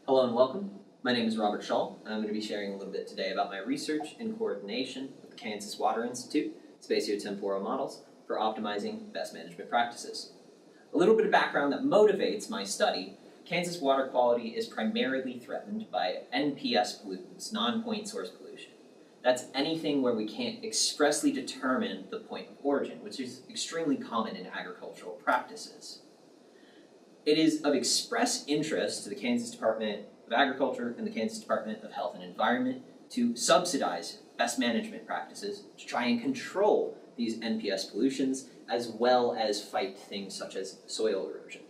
Hello and welcome. My name is Robert Sholl, and I'm going to be sharing a little bit today about my research in coordination with the Kansas Water Institute, Spatio-temporal models for optimizing best management practices. A little bit of background that motivates my study: Kansas water quality is primarily threatened by NPS pollutants, non-point source pollution. That's anything where we can't expressly determine the point of origin, which is extremely common in agricultural practices. It is of express interest to the Kansas Department of Agriculture and the Kansas Department of Health and Environment to subsidize best management practices to try and control these NPS pollutions, as well as fight things such as soil erosion.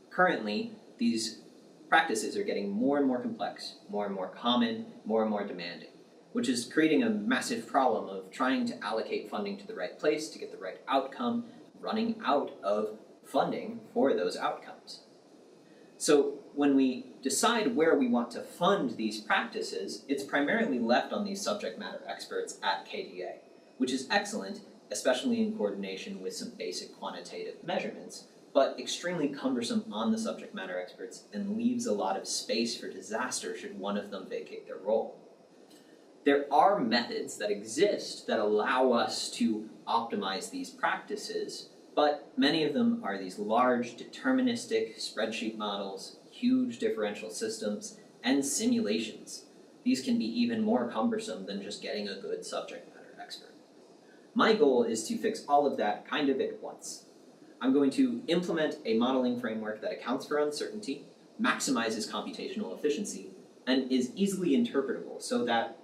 Currently, these practices are getting more and more complex, more and more common, more and more demanding, which is creating a massive problem of trying to allocate funding to the right place to get the right outcome, running out of funding for those outcomes. So when we decide where we want to fund these practices, it's primarily left on these subject matter experts at KDA, which is excellent, especially in coordination with some basic quantitative measurements, but extremely cumbersome on the subject matter experts and leaves a lot of space for disaster should one of them vacate their role. There are methods that exist that allow us to optimize these practices, but many of them are these large, deterministic spreadsheet models, huge differential systems, and simulations. These can be even more cumbersome than just getting a good subject matter expert. My goal is to fix all of that kind of at once. I'm going to implement a modeling framework that accounts for uncertainty, maximizes computational efficiency, and is easily interpretable so that,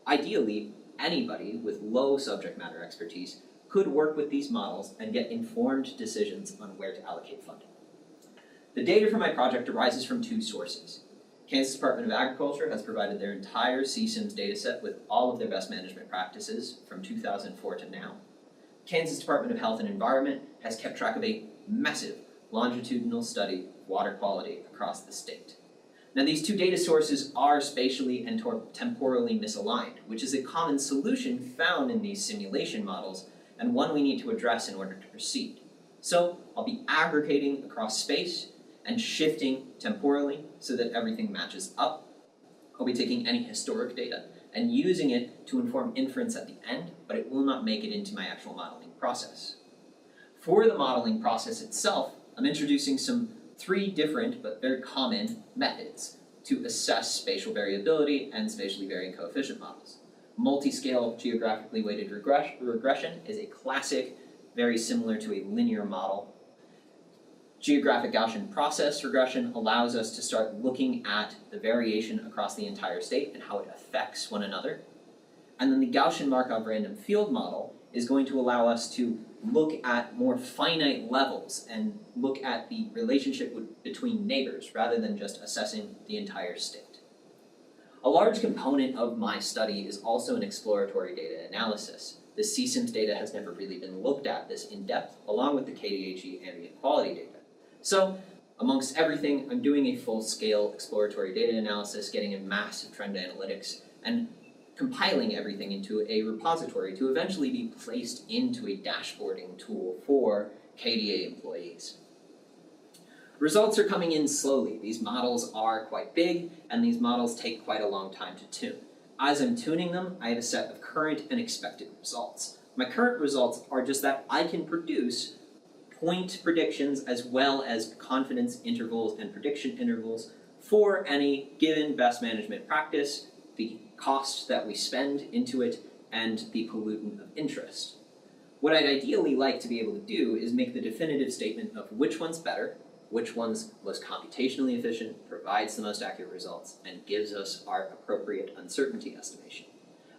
ideally, anybody with low subject matter expertise could work with these models and get informed decisions on where to allocate funding. The data for my project arises from two sources. Kansas Department of Agriculture has provided their entire CSIMS dataset with all of their best management practices from 2004 to now. Kansas Department of Health and Environment has kept track of a massive longitudinal study of water quality across the state. Now, these two data sources are spatially and temporally misaligned, which is a common solution found in these simulation models and one we need to address in order to proceed. So I'll be aggregating across space and shifting temporally so that everything matches up. I'll be taking any historic data and using it to inform inference at the end, but it will not make it into my actual modeling process. For the modeling process itself, I'm introducing three different but very common methods to assess spatial variability and spatially varying coefficient models. Multi-scale geographically weighted regression is a classic, very similar to a linear model. Geographic Gaussian process regression allows us to start looking at the variation across the entire state and how it affects one another. And then the Gaussian Markov random field model is going to allow us to look at more finite levels and look at the relationship between neighbors rather than just assessing the entire state. A large component of my study is also an exploratory data analysis. The CSIMS data has never really been looked at this in depth, along with the KDHE ambient quality data. So, amongst everything, I'm doing a full-scale exploratory data analysis, getting a massive trend analytics, and compiling everything into a repository to eventually be placed into a dashboarding tool for KDA employees. Results are coming in slowly. These models are quite big, and these models take quite a long time to tune. As I'm tuning them, I have a set of current and expected results. My current results are just that I can produce point predictions as well as confidence intervals and prediction intervals for any given best management practice, the cost that we spend into it, and the pollutant of interest. What I'd ideally like to be able to do is make the definitive statement of which one's better, which one's most computationally efficient, provides the most accurate results, and gives us our appropriate uncertainty estimation.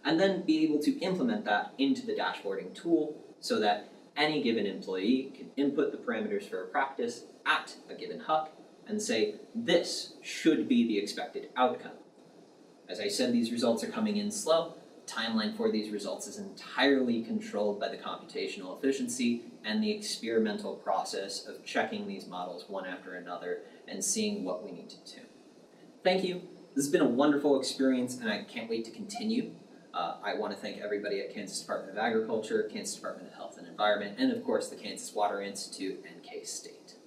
And then be able to implement that into the dashboarding tool so that any given employee can input the parameters for a practice at a given HUC and say, this should be the expected outcome. As I said, these results are coming in slow. The timeline for these results is entirely controlled by the computational efficiency and the experimental process of checking these models one after another and seeing what we need to tune. Thank you. This has been a wonderful experience, and I can't wait to continue. I want to thank everybody at Kansas Department of Agriculture, Kansas Department of Health and Environment, and of course the Kansas Water Institute and K-State.